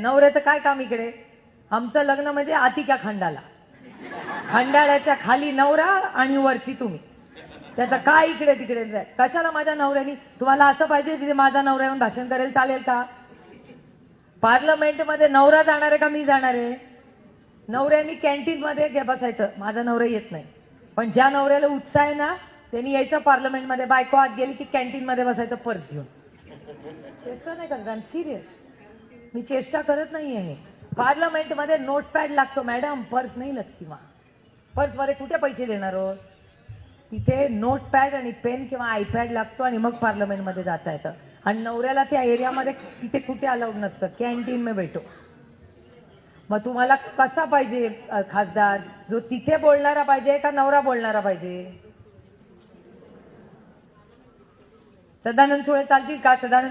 नवऱ्याचं काय काम इकडे? आमचं लग्न म्हणजे आतिक्या खंडाला, खंडाळ्याच्या खाली नवरा आणि वरती तुम्ही. त्याचं काय इकडे तिकडे? कशाला माझ्या नवऱ्यानी? तुम्हाला असं पाहिजे की माझा नवरा येऊन भाषण करेल, चालेल का? पार्लमेंटमध्ये नवरा जाणार आहे का मी जाणार आहे? नवऱ्यानी कॅन्टीन मध्ये बसायचं, माझा नवरा येत नाही. पण ज्या नवऱ्याला उत्साह आहे ना, त्यांनी यायचं पार्लमेंटमध्ये. बायको आत गेली की कॅन्टीन मध्ये बसायचं पर्स घेऊन. चेष्टा नाही करत, आय एम सिरियस. मी चेष्टा करत नाहीये. पार्लमेंटमध्ये नोटपॅड लागतो मॅडम, पर्स नाही लागती. पर्स मध्ये कुठे पैसे देणार आहोत? तिथे नोटपॅड आणि पेन किंवा आयपॅड लागतो आणि मग पार्लमेंटमध्ये जाता येतं. आणि नवऱ्याला त्या एरियामध्ये तिथे कुठे अलाउड नसतं, कॅन्टीन में भेटो. मग तुम्हाला कसा पाहिजे खासदार? जो तिथे बोलणारा पाहिजे का नवरा बोलणारा पाहिजे? सदानंद सुळे चालतील का? सदानंद